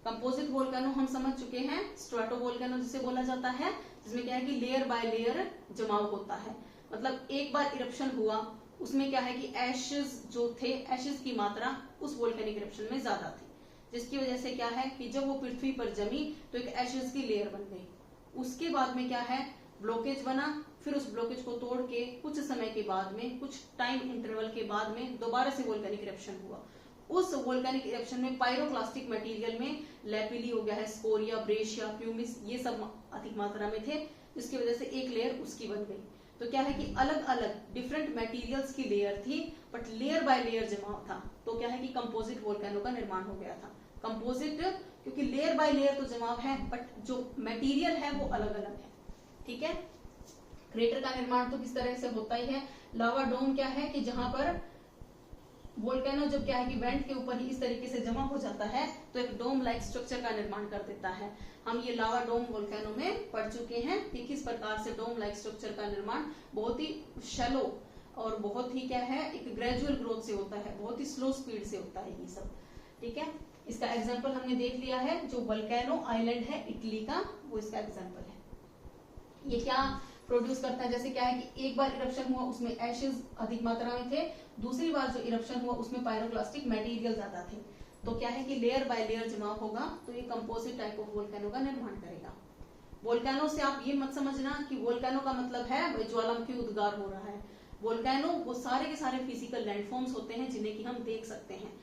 कंपोजिट वोल्केनो हम समझ चुके हैं, स्ट्रेटो वोल्केनो जिसे बोला जाता है, जिसमें क्या है कि लेयर बाय लेयर जमाव होता है, मतलब एक बार इरप्शन हुआ उसमें क्या है कि एशेस जो थे, एशेस की मात्रा उस वोल्केनिक इरप्शन में ज्यादा थी, जिसकी वजह से क्या है कि जब वो पृथ्वी पर जमी तो एक एशेस की लेयर बन गई। उसके बाद में क्या है, ब्लॉकेज बना, फिर उस ब्लॉकेज को तोड़ के कुछ समय के बाद में, कुछ टाइम इंटरवल के बाद में दोबारा से वोल्केनिक इरप्शन हुआ। उस वोल्केनिक इरप्शन में पायरोक्लास्टिक मटेरियल में लैपिली हो गया है, स्कोरिया, ब्रेशिया, प्यूमिस, ये सब अधिक मात्रा में थे, जिसकी वजह से एक लेयर उसकी बन गई। तो क्या है कि अलग अलग डिफरेंट मटेरियल्स की लेयर थी, बट लेयर बाय लेयर जमाव था, तो क्या है कि कंपोजिट वोल्केनो का निर्माण हो गया था। कंपोजिट क्योंकि लेयर बाय लेयर तो जमाव है, बट जो मटेरियल है वो अलग अलग है। ठीक है। क्रेटर का निर्माण तो किस तरह से होता ही है। लावा डोम क्या है कि जहां पर वोल्केनो जब क्या है कि वेंट के ऊपर ही इस तरीके से जमा हो जाता है तो एक डोम लाइक स्ट्रक्चर का निर्माण कर देता है। हम ये लावा डोम वोल्केनो में पढ़ चुके हैं कि किस प्रकार से डोम लाइक स्ट्रक्चर का निर्माण बहुत ही शैलो और बहुत ही क्या है एक ग्रेजुअल ग्रोथ से होता है, बहुत ही स्लो स्पीड से होता है ये सब। ठीक है, इसका एग्जाम्पल हमने देख लिया है, जो वोल्केनो आइलैंड है इटली का, वो इसका एग्जाम्पल है। ये क्या प्रोड्यूस करता है, जैसे क्या है कि एक बार इरप्शन हुआ उसमें एशेज अधिक मात्रा में थे, दूसरी बार जो इरप्शन हुआ उसमें पायरोक्लास्टिक मटेरियल ज्यादा थे, तो क्या है कि लेयर बाय लेयर जमाव होगा तो ये कंपोजिट टाइप ऑफ वोल्केनो का निर्माण करेगा। वोल्केनो से आप ये मत समझना कि वोल्केनो का मतलब है ज्वालामुखी उद्गार हो रहा है। वोल्केनो वो सारे के सारे फिजिकल लैंडफॉर्म्स होते हैं जिन्हें कि हम देख सकते हैं।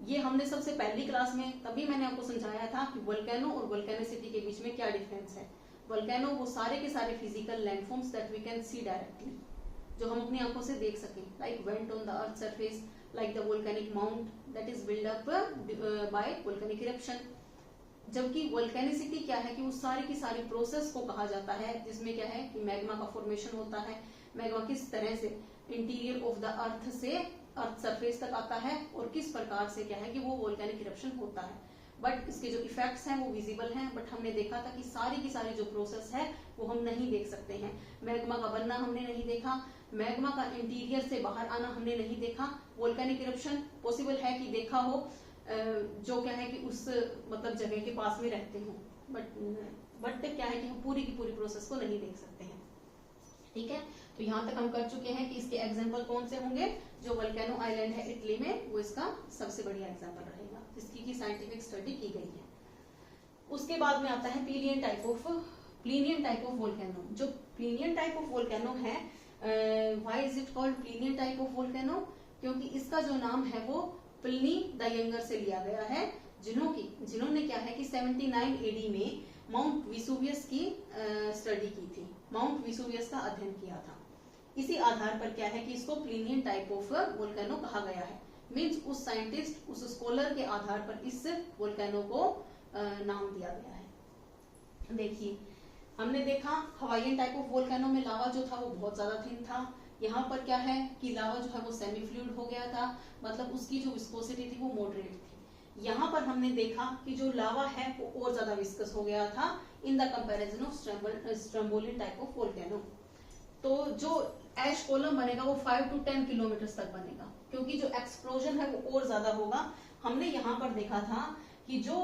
ये हमने सबसे पहली क्लास में तभी मैंने आपको समझाया था कि वोल्केनो और वोल्केनिसिटी के बीच में क्या डिफरेंस है। वोल्केनो वो सारे के सारे physical landforms that we can see directly, जो हम अपनी आंखों से देख सकें, like vent on the earth surface, like the volcanic mount that is build up by volcanic eruption. जबकि वोल्केनिसिटी क्या है कि उस सारी की सारी प्रोसेस को कहा जाता है जिसमें क्या है कि मैग्मा का फॉर्मेशन होता है। मैग्मा किस तरह से इंटीरियर ऑफ द अर्थ से अर्थ सरफेस तक आता है और किस प्रकार से क्या है कि वो वोल्केनिक इरप्शन होता है। बट इसके जो इफेक्ट्स हैं वो विजिबल हैं, बट हमने देखा था कि सारी की सारी जो प्रोसेस है वो हम नहीं देख सकते हैं। मैग्मा का बनना हमने नहीं देखा, मैग्मा का इंटीरियर से बाहर आना हमने नहीं देखा। वोल्केनिक इरप्शन पॉसिबल है कि देखा हो जो क्या है कि उस मतलब जगह के पास में रहते हो, बट क्या है कि हम पूरी की पूरी प्रोसेस को नहीं देख सकते हैं। ठीक है, तो यहाँ तक हम कर चुके हैं कि इसके एग्जाम्पल कौन से होंगे। जो वोल्केनो आइलैंड है इटली में वो इसका सबसे बढ़िया एग्जाम्पल रहेगा जिसकी की साइंटिफिक स्टडी की गई है। उसके बाद में आता है प्लीनियन टाइप ऑफ वोल्केनो। जो प्लीनियन टाइप ऑफ वोल्केनो है, why is it called Plinian type of volcano, क्योंकि इसका जो नाम है वो प्लिनी द यंगर से लिया गया है, जिन्होंने क्या है कि 79 एडी में माउंट विसुवियस की स्टडी की थी, माउंट विसुवियस का अध्ययन किया था। इसी आधार पर क्या है कि इसको प्लीनियन टाइप ऑफ वोल्केनो कहा गया है। मींस उस साइंटिस्ट, उस स्कॉलर के आधार पर इस वोल्केनो को नाम दिया गया है। देखिए, हमने देखा हवाईयन टाइप ऑफ वोल्केनो में लावा जो था वो बहुत ज्यादा थिन था। यहाँ पर क्या है कि लावा जो है वो सेमी फ्लूइड हो गया था, मतलब उसकी जो विस्कोसिटी थी वो मॉडरेट थी। यहाँ पर हमने देखा कि जो लावा है वो और ज्यादा विस्कस हो गया था in the comparison of Strombolian type of volcano. तो जो एश कॉलम बनेगा वो 5 to 10 किलोमीटर तक बनेगा, क्योंकि जो एक्सप्लोजन है वो और ज्यादा होगा। हमने यहाँ पर देखा था कि जो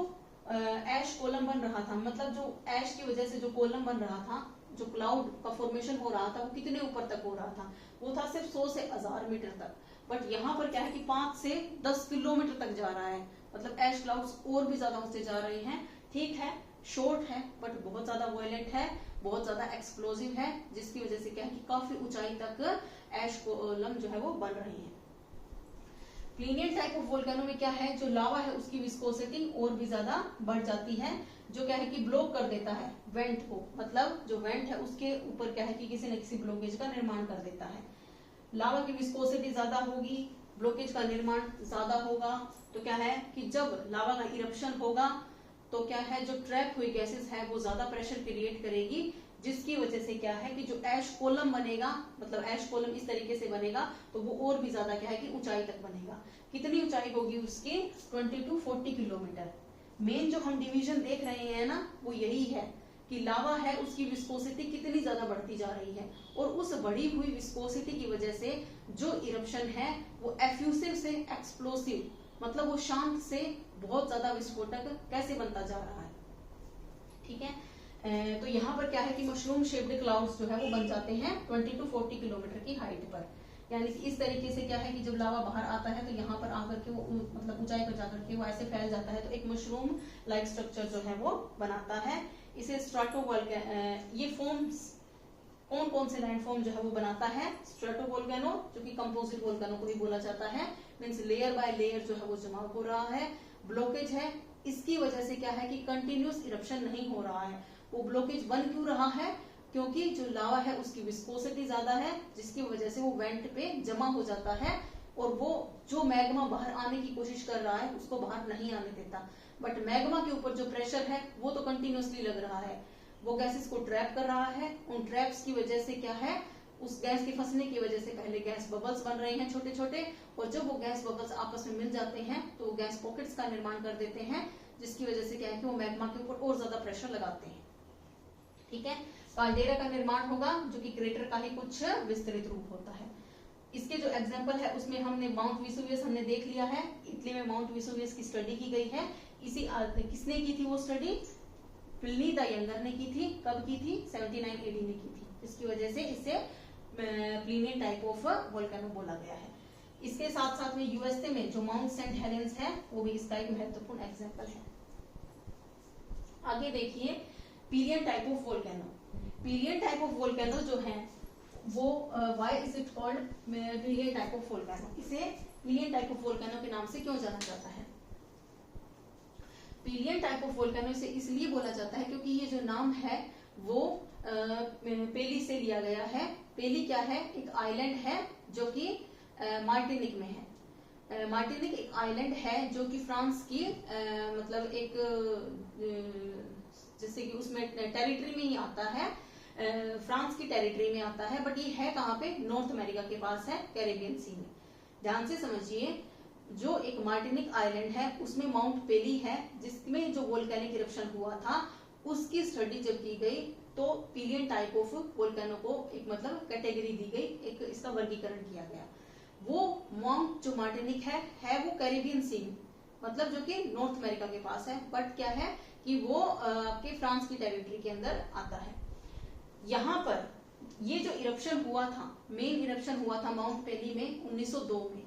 एश कॉलम बन रहा था, मतलब जो एश की वजह से जो कॉलम बन रहा था, जो क्लाउड का फॉर्मेशन हो रहा था वो कितने ऊपर तक हो रहा था, वो था सिर्फ 100 से 1000 मीटर तक। बट यहाँ पर क्या है कि 5 से 10 किलोमीटर तक जा रहा है, मतलब एश क्लाउड्स और भी ज्यादा ऊंचे जा रहे हैं। ठीक है, शॉर्ट है बट बहुत ज्यादा वायलेंट है, बहुत ज्यादा एक्सप्लोजिव है, जिसकी वजह से क्या है कि काफी ऊंचाई तक एश कॉलम जो है वो बन रही है। प्लीनियन टाइप ऑफ वोल्केनो में क्या है, जो लावा है उसकी विस्कोसिटी और भी ज्यादा बढ़ जाती है, जो क्या है कि ब्लॉक कर देता है वेंट को, मतलब जो वेंट है उसके ऊपर क्या है कि किसी न किसी ब्लॉकेज का निर्माण कर देता है। लावा की विस्कोसिटी ज्यादा होगी, ब्लॉकेज का निर्माण ज्यादा होगा, तो क्या है कि जब लावा का इरप्शन होगा तो क्या है जो ट्रैप हुई गैसेस है वो ज्यादा प्रेशर क्रिएट करेगी, जिसकी वजह से क्या है कि जो एश कॉलम बनेगा, मतलब एश कॉलम इस तरीके से बनेगा तो वो और भी ज्यादा क्या है कि ऊंचाई तक बनेगा। कितनी ऊंचाई होगी उसकी, 20 to 40 किलोमीटर। मेन जो हम डिवीजन देख रहे हैं ना वो यही है कि लावा है उसकी विस्कोसिटी कितनी ज्यादा बढ़ती जा रही है, और उस बढ़ी हुई विस्कोसिटी की वजह से जो इरप्शन है वो एफ्यूसिव से एक्सप्लोसिव, मतलब वो शांत से बहुत ज्यादा विस्फोटक कैसे बनता जा रहा है। ठीक है, तो यहाँ पर क्या है कि मशरूम शेप्ड क्लाउड्स जो है वो बन जाते हैं 20 to 40 किलोमीटर की हाइट पर। यानी कि इस तरीके से क्या है कि जब लावा बाहर आता है तो यहाँ पर आकर के वो मतलब ऊंचाई पर जाकर के वो ऐसे फैल जाता है, तो एक मशरूम लाइक स्ट्रक्चर जो है वो बनाता है। इसे स्ट्राटोवोल्केनो, ये फॉर्म्स कौन कौन से लैंडफॉर्म जो है वो बनाता है, स्ट्रेटोवोल्केनो जो कि कंपोजिट वोल्केनो को भी बोला जाता है, मींस लेयर बाय लेयर जो है वो जमा हो रहा है। ब्लॉकेज है, इसकी वजह से क्या है कि कंटिन्यूस इरप्शन नहीं हो रहा है। वो ब्लॉकेज बन क्यों रहा है, क्योंकि जो लावा है उसकी विस्कोसिटी ज्यादा है, जिसकी वजह से वो वेंट पे जमा हो जाता है और वो जो मैग्मा बाहर आने की कोशिश कर रहा है उसको बाहर नहीं आने देता। बट मैग्मा के ऊपर जो प्रेशर है वो तो कंटिन्यूसली लग रहा है, वो गैसेस को ट्रैप कर रहा है। उन ट्रैप्स की वजह से क्या है, उस गैस के फंसने की वजह से पहले गैस बबल्स बन रहे हैं छोटे छोटे, और जब वो गैस बबल्स आपस में मिल जाते हैं तो वो गैस पॉकेट्स का निर्माण कर देते हैं, जिसकी वजह से क्या है कि वो मैग्मा के ऊपर और ज्यादा प्रेशर लगाते हैं। ठीक है, काल्डेरा का निर्माण होगा जो कि क्रेटर का ही कुछ विस्तृत रूप होता है। इसके जो एग्जाम्पल है उसमें हमने माउंट वेसुवियस हमने देख लिया है, इटली में माउंट वेसुवियस की स्टडी की गई है। इसी किसने की थी वो स्टडी, प्लिनी द यंगर ने की थी। कब की थी, 79 AD में की थी, इसकी वजह से इसे प्लिनियन टाइप ऑफ वोल्केनो बोला गया है। इसके साथ साथ में यूएसए में जो माउंट सेंट हेलेंस है वो भी इसका एक महत्वपूर्ण एग्जाम्पल है। आगे देखिए Pelean type of volcano. Pelean type of volcano जो है वो why is it called Pelean type of volcano, इसे पीरियन टाइप ऑफ वोल्केनो के नाम से क्यों जाना जाता है। पीरियन टाइप ऑफ वोल्केनो से इसलिए बोला जाता है क्योंकि ये जो नाम है वो पेली से लिया गया है। पेली क्या है, एक आइलैंड है जो कि मार्टिनिक में है। मार्टिनिक एक आइलैंड है जो कि फ्रांस की मतलब एक जैसे कि उसमें टेरिटरी में ही आता है, फ्रांस की टेरिटरी में आता है, बट ये है कहाँ पे, नॉर्थ अमेरिका के पास है, कैरेबियन सी में। ध्यान से समझिए, जो एक मार्टिनिक आइलैंड है उसमें माउंट पेली है जिसमें जो वोल्केनिक इरप्शन हुआ था उसकी स्टडी जब की गई तो पीरियन टाइप ऑफ वोल्केनो को एक मतलब कैटेगरी दी गई, एक इसका वर्गीकरण किया गया। वो माउंट जो मार्टिनिक है वो कैरेबियन सी मतलब जो कि नॉर्थ अमेरिका के पास है, बट क्या है कि वो आपके फ्रांस की टेरिटरी के अंदर आता है। यहाँ पर ये जो इरप्शन हुआ था, मेन इरप्शन हुआ था माउंट पेली में 1902 में।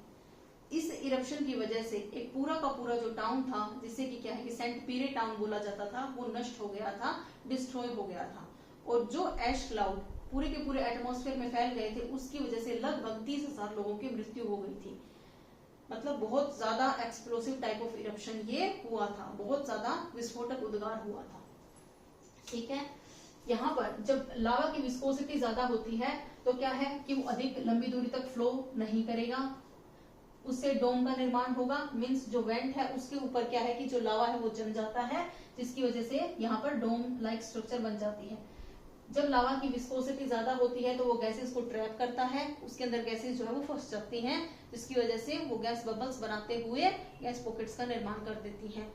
इस इरप्शन की वजह से एक पूरा का पूरा जो टाउन था, जिससे कि क्या है कि सेंट पीरे टाउन बोला जाता था, वो नष्ट हो गया था, डिस्ट्रॉय हो गया था। और जो एश क्लाउड पूरे के पूरे एटमॉस्फेयर में फैल गए थे उसकी वजह से लगभग 30,000 लोगों की मृत्यु हो गई थी। मतलब बहुत ज्यादा एक्सप्लोसिव टाइप ऑफ इरप्शन ये हुआ था, बहुत ज्यादा विस्फोटक उद्गार हुआ था। ठीक है, यहाँ पर जब लावा की विस्कोसिटी ज्यादा होती है तो क्या है कि वो अधिक लंबी दूरी तक फ्लो नहीं करेगा, उससे डोम का निर्माण होगा। मींस जो वेंट है उसके ऊपर क्या है कि जो लावा है वो जम जाता है, जिसकी वजह से यहाँ पर डोम लाइक स्ट्रक्चर बन जाती है। जब लावा की विस्कोसिटी ज्यादा होती है तो वो गैसेस को ट्रैप करता है, उसके अंदर गैसेस जो है वो फंस जाती हैं, जिसकी वजह से वो गैस बबल्स बनाते हुए गैस पॉकेट्स का निर्माण कर देती हैं।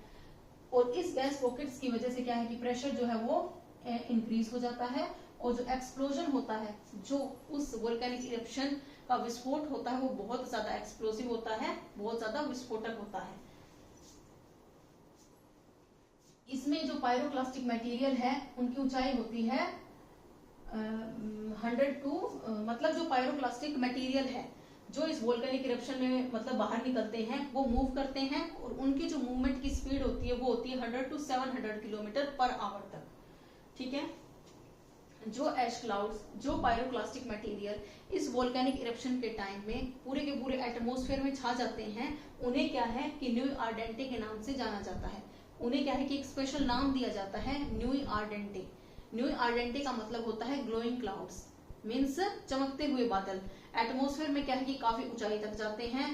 और इस गैस पॉकेट्स की वजह से क्या है कि प्रेशर जो है वो इंक्रीज हो जाता है, और जो एक्सप्लोजन होता है, जो उस वोल्केनिक इरप्शन का विस्फोट होता है वो बहुत ज्यादा एक्सप्लोसिव होता है, बहुत ज्यादा विस्फोटक होता है। इसमें जो पायरोक्लास्टिक मटेरियल है उनकी ऊंचाई होती है 100 टू मतलब जो पायरोक्लास्टिक मटेरियल है जो इस वोल्केनिक इरप्शन में मतलब बाहर निकलते हैं वो मूव करते हैं, और उनकी जो मूवमेंट की स्पीड होती है वो होती है 100 टू 700 किलोमीटर पर आवर तक। ठीक है, जो एश क्लाउड्स, जो पायरोक्लास्टिक मटेरियल इस वोल्केनिक इरप्शन के टाइम में पूरे के पूरे एटमॉस्फेयर में छा जाते हैं, उन्हें क्या है कि न्यू आर्डेंटे के नाम से जाना जाता है। उन्हें क्या है कि एक स्पेशल नाम दिया जाता है, न्यू आर्डेंटे। न्यू आर्डेंटे का मतलब होता है ग्लोइंग क्लाउड्स, मीन्स चमकते हुए बादल। एटमॉस्फेयर में क्या है कि काफी ऊंचाई तक जाते हैं,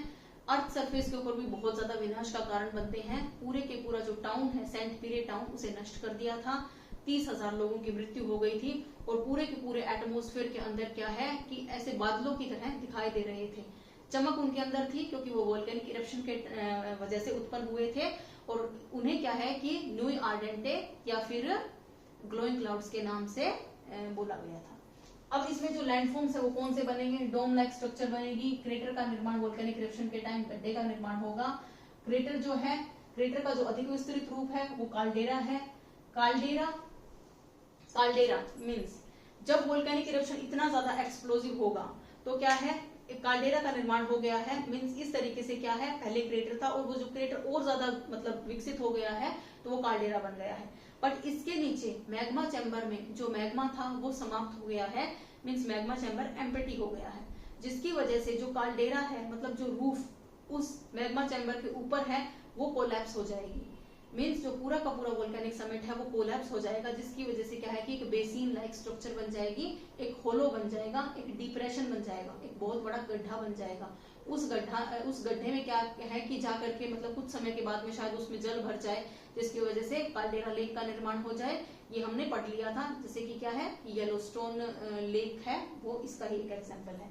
अर्थ सरफेस के ऊपर भी बहुत ज्यादा विनाश का कारण बनते हैं। पूरे के पूरा जो टाउन है सेंट पीरे टाउन, उसे नष्ट कर दिया था, 30,000 लोगों की मृत्यु हो गई थी, और पूरे के पूरे एटमॉस्फेयर के अंदर क्या है कि ऐसे बादलों की तरह दिखाई दे रहे थे। चमक उनके अंदर थी क्योंकि वो वोल्केनिक इरप्शन के वजह से उत्पन्न हुए थे, और उन्हें क्या है कि न्यू आर्डेंटे या फिर ग्लोइंग क्लाउड्स के नाम से बोला गया था। अब इसमें जो लैंडफॉर्म्स है वो कौन से बनेंगे, डोम लाइक स्ट्रक्चर बनेगी, क्रेटर का निर्माण वोल्केनिक इरप्शन के टाइम गड्ढे का निर्माण होगा। क्रेटर जो है, क्रेटर का जो अधिक विस्तृत रूप है वो काल्डेरा है। काल्डेरा मीन्स जब वोल्केनिक इरप्शन इतना ज्यादा एक्सप्लोसिव होगा तो क्या है, एक काल्डेरा का निर्माण हो गया है। मीन्स इस तरीके से क्या है, पहले क्रेटर था और वो जो क्रेटर और ज्यादा मतलब विकसित हो गया है तो वो काल्डेरा बन गया है। बट इसके नीचे मैग्मा चैम्बर में जो मैग्मा था वो समाप्त हो गया है, मीन्स मैग्मा चैम्बर एम्प्टी हो गया है, जिसकी वजह से जो काल्डेरा है मतलब जो रूफ उस मैग्मा चैम्बर के ऊपर है वो कोलैप्स हो जाएगी। मीन्स जो पूरा का पूरा वोल्केनिक समिट है वो कोलैप्स हो जाएगा, जिसकी वजह से क्या है कि एक बेसिन लाइक स्ट्रक्चर बन जाएगी, एक होलो बन जाएगा, एक डिप्रेशन बन जाएगा, एक बहुत बड़ा गड्ढा बन जाएगा, उस गड्ढे में क्या है कि जा करके मतलब कुछ समय के बाद में शायद उसमें जल भर जाए, जिसकी वजह से काल्डेरा लेक का निर्माण हो जाए। ये हमने पढ़ लिया था। जैसे कि क्या है, येलोस्टोन लेक है, वो इसका ही एक एग्जाम्पल है।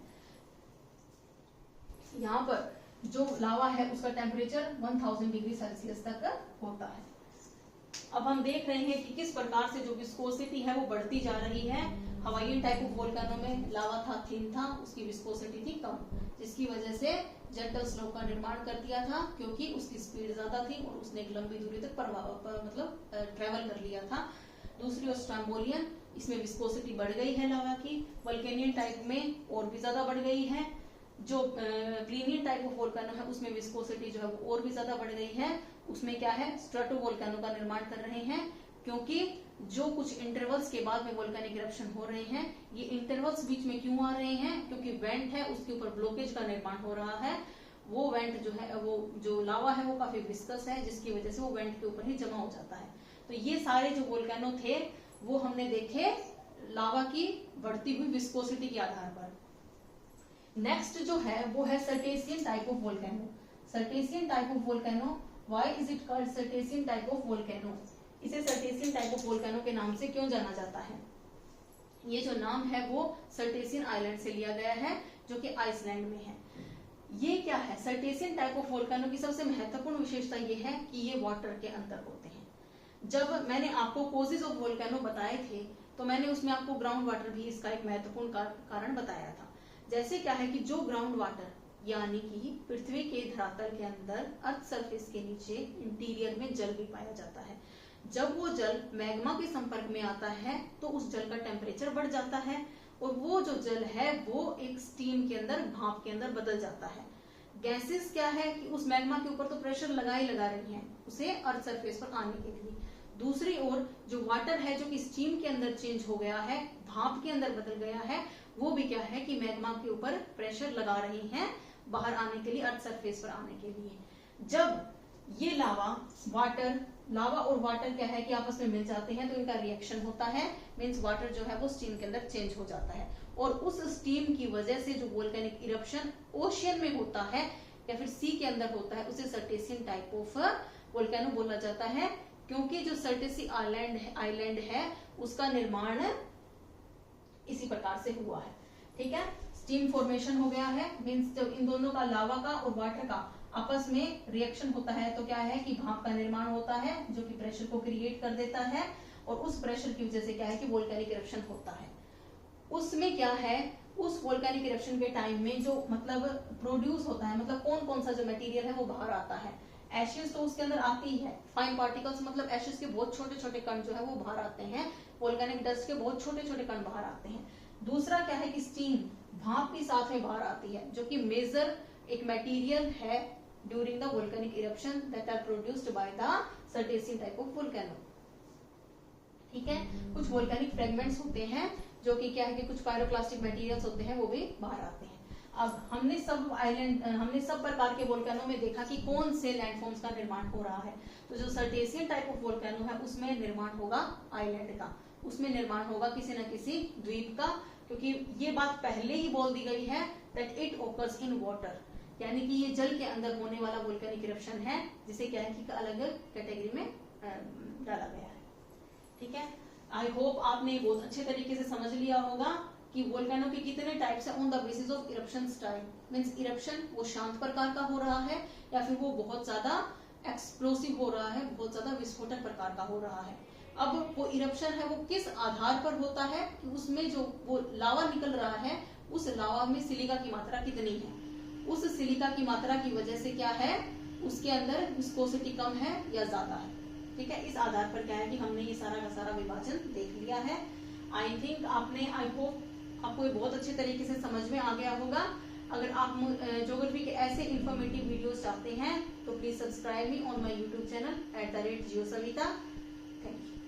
यहाँ पर जो लावा है उसका टेम्परेचर 1000 डिग्री सेल्सियस तक होता है। अब हम देख रहे हैं कि किस प्रकार से जो विस्कोसिटी है वो बढ़ती जा रही है। हवाईयन टाइप ऑफ वोल्केनो में लावा था, थिन था, उसकी विस्कोसिटी थी कम, जिसकी वजह से जेंटल स्लोप का निर्माण कर दिया था, क्योंकि उसकी स्पीड ज्यादा थी और उसने एक लंबी दूरी तक मतलब ट्रेवल कर लिया था। दूसरी ओर स्ट्रैम्बोलियन, इसमें विस्कोसिटी बढ़ गई है लावा की। वोल्केनियन टाइप में और भी ज्यादा बढ़ गई है। जो प्लीनियन टाइप ऑफ वोल्केनो है उसमें विस्कोसिटी जो है वो और भी ज्यादा बढ़ गई है। उसमें क्या है, स्ट्रेटोवोल्केनो का निर्माण कर रहे हैं, क्योंकि जो कुछ इंटरवल्स के बाद में वोल्केनिक इरप्शन हो रहे हैं, ये इंटरवल्स बीच में क्यों आ रहे हैं, क्योंकि वेंट है उसके ऊपर ब्लॉकेज का निर्माण हो रहा है। वो वेंट जो है, वो जो लावा है वो काफी विस्कस है, जिसकी वजह से वो वेंट के ऊपर ही जमा हो जाता है। तो ये सारे जो वोल्केनो थे वो हमने देखे लावा की बढ़ती हुई विस्कोसिटी के आधार पर। नेक्स्ट जो है वो है Surtseyan type of volcano. Surtseyan type of volcano, why is it called Surtseyan type of volcano? इसे सर्टेसियन टाइप ऑफ वोल्केनो के नाम से क्यों जाना जाता है? ये जो नाम है वो सर्टेसियन आइलैंड से लिया गया है, जो कि आइसलैंड में है। ये क्या है, सर्टेसियन टाइप ऑफ वोल्केनो की सबसे महत्वपूर्ण विशेषता ये है कि ये वाटर के अंदर होते हैं। जब मैंने आपको कोजेज ऑफ वोल्केनो बताए थे, तो मैंने उसमें आपको ग्राउंड वाटर भी इसका एक महत्वपूर्ण कारण बताया था। जैसे क्या है कि जो ग्राउंड वाटर यानी कि पृथ्वी के धरातल के अंदर अर्थ सरफेस के नीचे इंटीरियर में जल भी पाया जाता है। जब वो जल मैग्मा के संपर्क में आता है तो उस जल का टेम्परेचर बढ़ जाता है और वो जो जल है वो एक स्टीम के अंदर, भाप के अंदर बदल जाता है। गैसेस क्या है कि उस मैग्मा के ऊपर तो प्रेशर लगा ही लगा रही है उसे अर्थ सरफेस पर आने के लिए। दूसरी ओर जो वाटर है जो कि स्टीम के अंदर चेंज हो गया है, भाप के अंदर बदल गया है, वो भी क्या है कि मैग्मा के ऊपर प्रेशर लगा रही है बाहर आने के लिए, अर्थ सरफेस पर आने के लिए। जब ये लावा और वाटर क्या है कि आपस में मिल जाते हैं तो इनका रिएक्शन होता है, मींस वाटर जो है वो स्टीम के अंदर चेंज हो जाता है और उस स्टीम की वजह से जो वोल्केनिक इरप्शन ओशियन में होता है या फिर सी के अंदर होता है उसे सर्टेसियन टाइप ऑफ वोल्केनो बोला जाता है, क्योंकि जो सर्टेसी आइलैंड है उसका निर्माण इसी प्रकार से हुआ है। ठीक है, स्टीम फॉर्मेशन हो गया है, मींस जब इन दोनों का, लावा का और वाटर का आपस में रिएक्शन होता है तो क्या है कि भाप का निर्माण होता है जो कि प्रेशर को क्रिएट कर देता है और उस प्रेशर की वजह से क्या है कि वोल्केनिक इरप्शन होता है। उसमें क्या है, उस वोल्केनिक इरप्शन के टाइम में जो मतलब प्रोड्यूस होता है, मतलब कौन कौन सा जो मटेरियल है वो बाहर आता है। एशेस तो उसके अंदर आती ही है, फाइन पार्टिकल्स मतलब एशेस के बहुत छोटे छोटे कण जो है वो बाहर आते हैं, वोल्केनिक डस्ट के बहुत छोटे छोटे कण बाहर आते हैं। दूसरा क्या है कि स्टीम, भाप भी साथ में बाहर आती है, जो कि मेजर एक मटेरियल है during the volcanic eruption that are produced by the Surtseyan type of volcano. ठीक है, कुछ वोल्केनिक फ्रेगमेंट्स होते हैं जो कि क्या है कि कुछ पायरोक्लास्टिक मटेरियल्स होते हैं वो भी बाहर आते हैं। अब हमने सब प्रकार के वोल्केनो में देखा कि कौन से लैंडफॉर्म्स का निर्माण हो रहा है। तो जो सर्टेसियन टाइप ऑफ वोल्केनो है उसमें निर्माण होगा आइलैंड का, उसमें निर्माण होगा किसी न किसी द्वीप का, क्योंकि ये बात पहले ही बोल दी गई है that it occurs in water, यानी कि ये जल के अंदर होने वाला वोल्केनिक इरप्शन है, जिसे क्या है कि अलग कैटेगरी में डाला गया है। ठीक है, आई होप आपने बहुत अच्छे तरीके से समझ लिया होगा कि वोल्केनो के कितने टाइप्स है on the basis of eruption style. Means eruption वो शांत प्रकार का हो रहा है या फिर वो बहुत ज्यादा एक्सप्लोसिव हो रहा है, बहुत ज्यादा विस्फोटक प्रकार का हो रहा है। अब वो इरप्शन है वो किस आधार पर होता है कि उसमें जो वो लावा निकल रहा है उस लावा में सिलिका की मात्रा कितनी है, उस सिलिका की मात्रा की वजह से क्या है उसके अंदर विस्कोसिटी कम है या ज्यादा है। ठीक है, इस आधार पर क्या है कि हमने ये सारा का सारा विभाजन देख लिया है। आई थिंक आई होप आपको ये बहुत अच्छे तरीके से समझ में आ गया होगा। अगर आप ज्योग्राफी के ऐसे इंफॉर्मेटिव वीडियोस चाहते हैं तो please subscribe me on my YouTube channel @geosavita। Thank you.